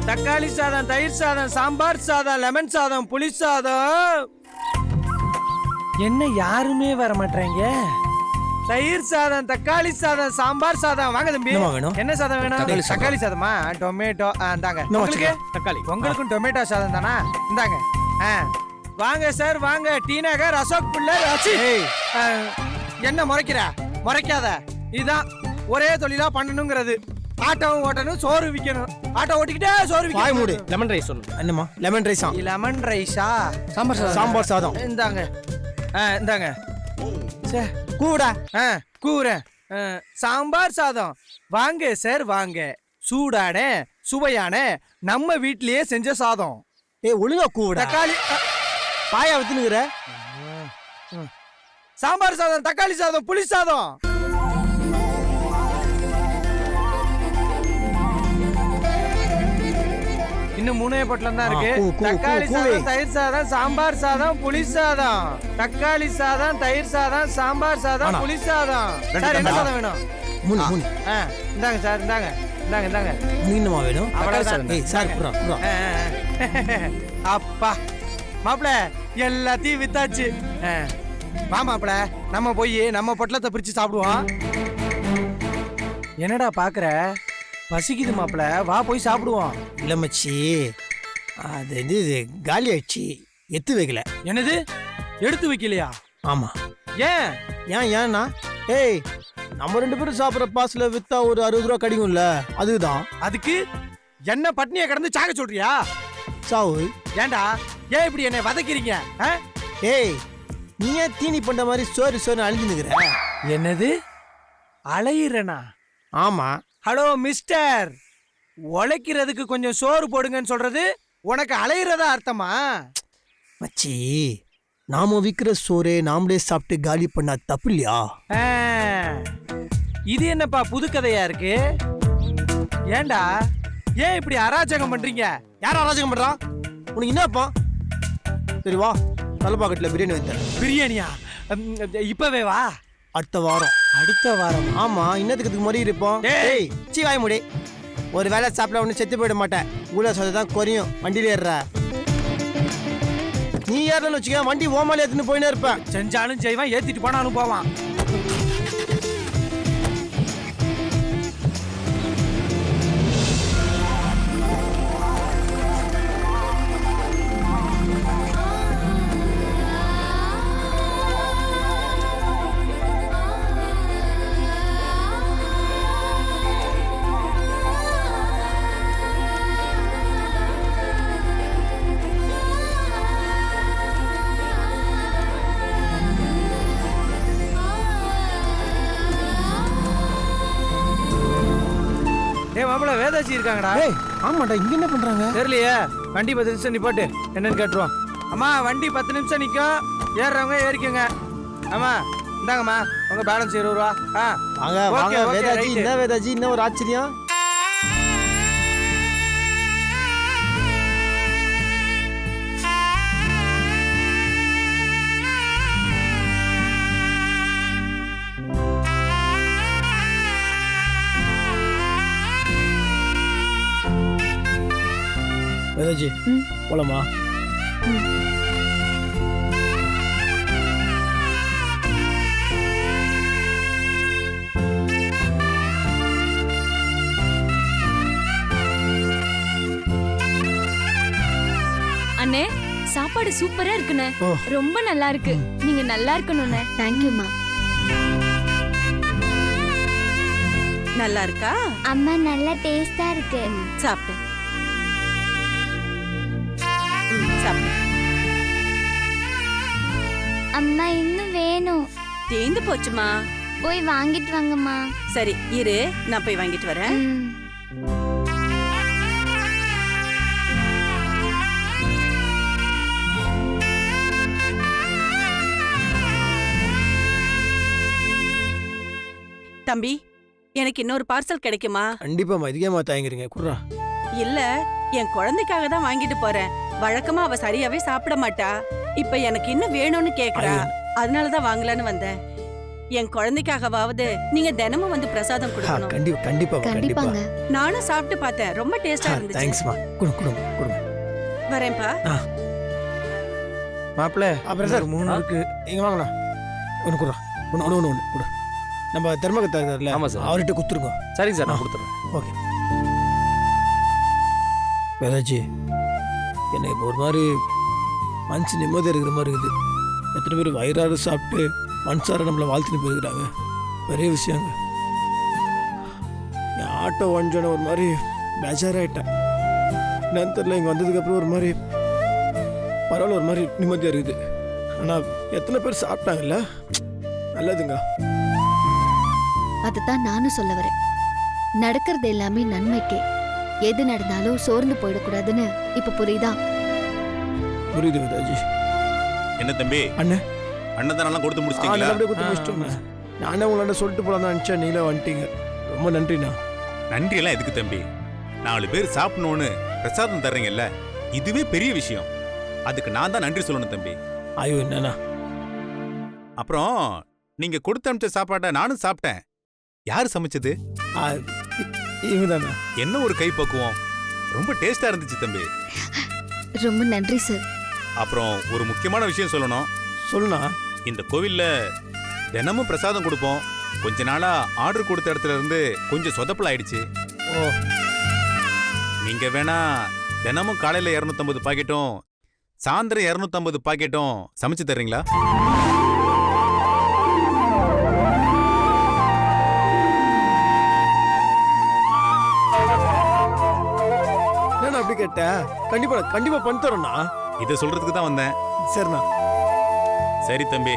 தக்காளி சாதம், தயிர் சாதம், சாம்பார் சாதம், லெமன் சாதம், புளி சாதம். என்ன யாருமே வர மாட்டாங்க? தயிர் சாதம், தக்காளி சாதம், சாம்பார் சாதம். வாங்க தம்பி. என்ன சாதம் வேணும்? தக்காளி சாதமா? டொமேட்டோ. இந்தாங்க. உங்களுக்கு தக்காளி. உங்களுக்கும் டொமேட்டோ சாதம் தானா? இந்தாங்க. வாங்க சார் வாங்க. டி நகர், அசோக் பிள்ளை. என்ன முறைக்காத. இதுதான் ஒரே தொழிலா பண்ணணுங்கிறது. ஆட்டோவும் ஓட்டணும், சோறு விற்கணும். ஆட்டோ ஓட்டிக்கிட்டே சோறு விற்கணும். லெமன் ரைஸ் சொல்லணும். என்னம்மா லெமன் ரைஸா? லெமன் ரைஸா? சாம்பார் சாதம். இந்தாங்க. இந்தாங்க. கூடா கூரை. சாம்பார் சாதம். வாங்க சார் வாங்க. சூடான சுவையான நம்ம வீட்லயே செஞ்ச சாதம். ஒழுங்கா கூடா. தக்காளி பாயா வித்துனுக்குற. சாம்பார் சாதம், தக்காளி சாதம், புளி சாதம். இன்னும் 3 பொட்டலம் தான் இருக்கு. தக்காளி சாதம், தயிர் சாதம், சாம்பார் சாதம், புளி சாதம். தக்காளி சாதம், தயிர் சாதம், சாம்பார் சாதம், புளி சாதம். சார் என்ன சாதம் வேணும்? 3. இந்தாங்க சார். இந்தாங்க. மீனுமா வேணும்? சார் அப்பா மாப்பிள எல்லாத்தையும் வித்தாச்சு. வா மாப்பிள, நம்ம போய் நம்ம பொட்டலத்தை பிரிச்சு சாப்பிடுவோம். என்னடா பாக்குற? பசிக்குது மாப்பிள, வா போய் சாப்பிடுவோம். இல்ல மச்சி, அது இது காலி ஆயிடுச்சு, எத்து வைக்கல. என்னது எடுத்து வைக்கலையா? ஆமா. ஏன்னா நம்ம 2 பேரும் சாப்பிட்ற பாஸ்ல வித்தா ஒரு 60 ரூபா கிடைக்கும்ல, அதுதான். அதுக்கு என்ன பட்னியை கடந்து சாக சொல்றியா? சாவு. ஏண்டா ஏன் இப்படி என்னை வதக்கிறீங்க? நீ ஏன் தீனி பண்ற மாதிரி சோறு அழிஞ்சு நிக்கிற? என்னது அலையிறனா? ஆமா. ஹலோ மிஸ்டர், உழைக்கிறதுக்கு கொஞ்சம் சோறு போடுங்கன்னு சொல்றது உனக்கு அலையிறதா அர்த்தமா? மச்சி, நாம விக்கிற சோறே நாமளே சாப்பிட்டு காலி பண்ணா தப்பு இல்லையா? இது என்னப்பா புது கதையா இருக்கு? ஏண்டா ஏன் இப்படி அராஜகம் பண்றீங்க? யார் அராஜகம் பண்றா? உனக்கு என்னப்பா? சரி வா, தலைப்பாக்கெட்டில் பிரியாணி வைத்தேன். பிரியாணியா? இப்பவே வா. அடுத்த வாரம். அடுத்த வாரம்? ஆமா. இன்னத்துக்கு மாதிரி இருப்போம். வாய முடி. ஒரு வேலை சாப்பிட ஒண்ணு செத்து போயிட மாட்டேன். ஊழ சொல்ல குறையும். வண்டியில ஏறுற. நீ ஏறலன்னு வச்சுக்க, வண்டி ஓமால ஏத்துன்னு போயினே இருப்பேன். செஞ்சாலும் செய்வான், ஏத்திட்டு போனாலும் போவான். மாப்பிள வேதாச்சி இருக்காங்கடா. ஆமாடா, இங்க என்ன பண்றாங்க தெரியலையே. வண்டி 10 நிமிஷம் நிப்பாட்டு, என்னன்னு கேட்டுருவோம். அம்மா வண்டி 10 நிமிஷம் நிக்கும், ஏறுறவங்க ஏறிக்கங்க. ஆமா இந்தாங்கம்மா, உங்க பேலன்ஸ் 20 ரூபா. வாங்க வேதாஜி. என்ன வேதாஜி, என்ன ஒரு ஆச்சரியம்? வேதாஜி போலாமா? அண்ணே, சாப்பாடு சூப்பரா இருக்குண்ணே. ரொம்ப நல்லா இருக்கு. நீங்க நல்லா இருக்கணும்ண்ணே. தேங்க்யூமா. நல்லா இருக்கா? அம்மா நல்லா டேஸ்டா இருக்கு. சாப்பிடு. சாப்பிடு. அம்மா இன்னும் வேணும். தேந்து போச்சுமா. போய் வாங்கிட்டு வாங்கம்மா. சரி இரு, நான் போய் வாங்கிட்டு வரேன். தம்பி, எனக்கு இன்னொரு பார்சல் கிடைக்குமா? கண்டிப்பாமா. இதுக்கேமா தயங்குறீங்க? குர்ரா. இல்ல, என் குழந்தைக்காக தான் வாங்கிட்டு போறேன். வழக்கமா அவ சரியாவே சாப்பிட மாட்டா. இப்ப எனக்கு இன்னும் வேணும்னு கேக்குறா. அதனாலதான் வாங்கலான்னு வந்தேன். என் குழந்தைக்காகவாவது நீங்க தினமும் வந்து பிரசாதம் கொடுக்கணும். கண்டிப்பா கண்டிப்பாங்க. நானும் சாப்பிட்டு பார்த்தேன், ரொம்ப டேஸ்டா இருந்துச்சு. தேங்க்ஸ்மா. குடு. வரேன்ப்பா. மாப்பிள்ள அப்புறம் சார் 3 இருக்கு. இங்க வாங்கண்ணா. ஒன்று குடுறா. ஒன்று கொடு. நம்ம தர்மகத்தா இருக்கார்ல, ஆமா சார். அவர்கிட்ட கொடுத்துருங்க. சரிங்க சார், நான் கொடுத்துறேன். ஓகே. வேதாஜி, எனக்கு இப்போ ஒரு மாதிரி மனசு நிம்மதியாக இருக்கிற மாதிரி இருக்குது. எத்தனை பேர் வயிறாறு சாப்பிட்டு மனசார நம்மளை வாழ்த்துன்னு போயிருக்கிறாங்க. பெரிய விஷயங்க. என் ஆட்டோ வஞ்சோன ஒரு மாதிரி பேஜாராயிட்டேன். என்னன்னு தெரியல, இங்கே வந்ததுக்கப்புறம் ஒரு மாதிரி பரவாயில்ல, ஒரு மாதிரி நிம்மதியாக இருக்குது. ஆனால் எத்தனை பேர் சாப்பிட்டாங்கல்ல, நல்லதுங்க. அதுதான் நானும் சொல்ல வரேன். நடக்கிறது எல்லாமே நன்மைக்கே. எது நடந்தாலும் சோர்ந்து போயிடக்கூடாதுன்னு இப்ப புரியுதா? புரியுது வேதாஜி. என்ன தம்பி, அண்ணன் அன்னதானெல்லாம் கொடுத்து முடிச்சிட்டீங்களா? அப்படியே கொடுத்து முடிச்சிட்டோண்ணே. நானே உங்களாண்ட சொல்லிட்டு போலாம் தான் நினச்சேன், நீங்களே வந்துட்டீங்க. ரொம்ப நன்றிண்ணா. நன்றி எல்லாம் எதுக்கு தம்பி? 4 பேர் சாப்பிடணும்னு பிரசாதம் தர்றீங்கல்ல, இதுவே பெரிய விஷயம். அதுக்கு நான் தான் நன்றி சொல்லணும் தம்பி. ஐயோ என்னண்ணா. அப்புறம் நீங்க கொடுத்து அனுப்பிச்ச சாப்பாட்டை நானும் சாப்பிட்டேன். யாரு சமைச்சது? இவங்க தானே. என்ன ஒரு கை பக்குவம், ரொம்ப டேஸ்டா இருந்துச்சு தம்பி. ரொம்ப நன்றி சார். அப்புறம் ஒரு முக்கியமான விஷயம் சொல்லணும். சொல்லுண்ணா. இந்த கோவில்ல தினமும் பிரசாதம் கொடுப்போம். கொஞ்ச நாளா ஆர்டர் கொடுத்த இடத்துல இருந்து கொஞ்சம் சொதப்பல் ஆயிடுச்சு. ஓ, நீங்க வேணா தினமும் காலையில 250 பாக்கெட்டும் சாயந்தரம் 250 பாக்கெட்டும் சமைச்சு தர்றீங்களா? என்னண்ணா அப்படி கேட்ட? கண்டிப்பா பண்ணி தரோண்ணா. இதை சொல்றதுக்கு தான் வந்தேன். சரிண்ணா. சரி தம்பி,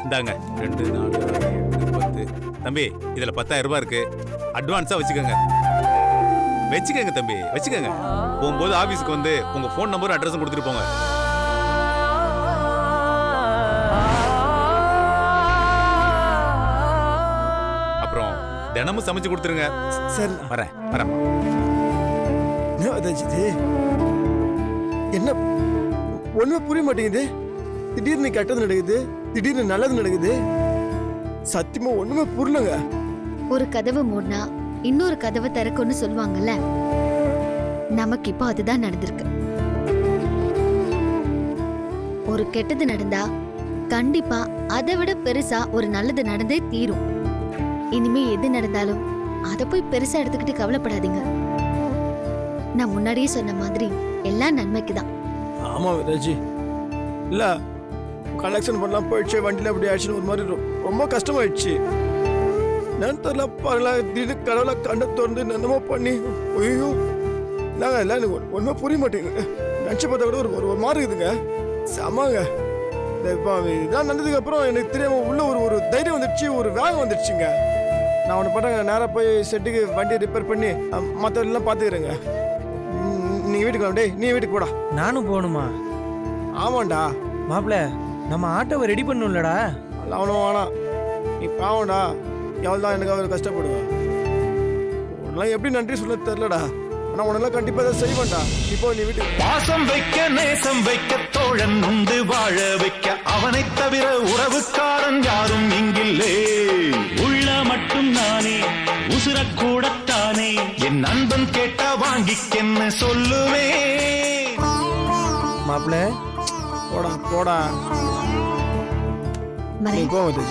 இந்தாங்க 2, 4, 6, 8, 10. தம்பி, இதுல 10,000 ரூபாய் இருக்கு. அட்வான்ஸா வச்சுக்கோங்க. தம்பி, வச்சுக்கோங்க. போகும்போது ஆபீஸ்க்கு வந்து உங்க போன் நம்பர் அட்ரஸும் கொடுத்துட்டு போங்க. அப்புறம் தினமும் சமைச்சு கொடுத்துருங்க. சரி வரேன். என்ன வேதாஜி இது? என்ன ஒண்ணுமே புரிய மாட்டேங்குது. திடீர்னு கெட்டது நடக்குது, திடீர்னு நல்லது நடக்குது. சத்தியமா ஒண்ணுமே புரியலங்க. ஒரு கதவு மூடினா இன்னொரு கதவை திறக்கும்னு சொல்லுவாங்கல்ல, நமக்கு இப்போ அதுதான் நடந்திருக்கு. ஒரு கெட்டது நடந்தா கண்டிப்பா அதை விட பெருசா ஒரு நல்லது நடந்தே தீரும். இனிமே எது நடந்தாலும் அதை போய் பெருசா எடுத்துக்கிட்டு கவலைப்படாதீங்க. நான் முன்னாடியே சொன்ன மாதிரி எல்லாம் நன்மைக்கு தான். ஆமா வேதாஜி. இல்ல கலெக்ஷன் பண்ணலாம் போயிடுச்சு, வண்டியில அப்படி ஆயிடுச்சுன்னு ஒரு மாதிரி ரொம்ப கஷ்டமாயிடுச்சு. நான் தெரியல பாருங்களா, திடீர்னு கடவுளை கண்ணை திறந்து என்னமோ பண்ணி ஐயோ நாங்க எல்லாம் எனக்கு ஒன்றுமே புரிய மாட்டேங்குது. நினச்சி பார்த்தா கூட ஒரு மாதிரி இருக்குதுங்க. செமாங்க. இப்போ இதெல்லாம் நடந்ததுக்கு அப்புறம் எனக்கு தெரியாம உள்ள ஒரு தைரியம் வந்துடுச்சு, ஒரு வேகம் வந்துடுச்சுங்க. நான் ஒன்று பண்ணுறேங்க, நேராக போய் செட்டுக்கு வண்டியை ரிப்பேர் பண்ணி மற்றவெல்லாம் பார்த்துக்கிறேங்க. நீங்கள் வீட்டுக்கு வாங்க. டேய், நீ வீட்டுக்கு போடா. நானும் போகணுமா? ஆமாண்டா. மாப்பிள்ள, நம்ம ஆட்டோவை ரெடி பண்ணும்லடா. அவனும் வேணாம், நீ பாவம்டா. எவ்வளோ தான் எனக்கு அவர் கஷ்டப்படுவேன். உன்னெல்லாம் எப்படி நன்றி சொல்ல தெரிலடா. ஆனால் உன்னெல்லாம் கண்டிப்பாக தான் செய்வேன்டா. இப்போ நீ வீட்டுக்கு. பாசம் வைக்க நேசம் வைக்க தோழன் உண்டு வாழ வைக்க, அவனை தவிர உறவுக்காரன் யாரும் இங்கில்லே. உள்ள மட்டும் நானே உசுரக்கூடத்தானே, என் நண்பன் கேட்டா வாங்கிக்கென்ன சொல்லுவே. மாப்பிள்ள போடா நீ மறை போங்க.